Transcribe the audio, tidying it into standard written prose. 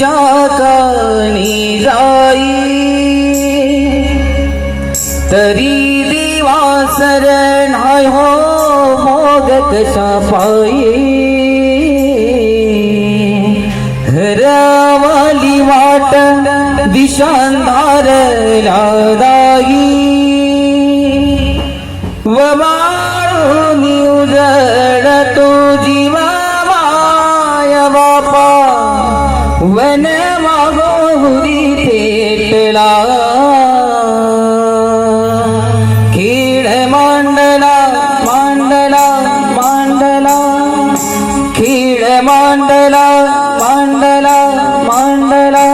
तुझ्या कानी जाई तरी दिवासर नाही हो मोग कशा पायी हरवली वाट दिशांधार लादाई व माळून उजळ तुझी माय बापा वन मागोरी थेटला खेळ मांडला मांडला मांडला खेळ मांडला मांडला मांडला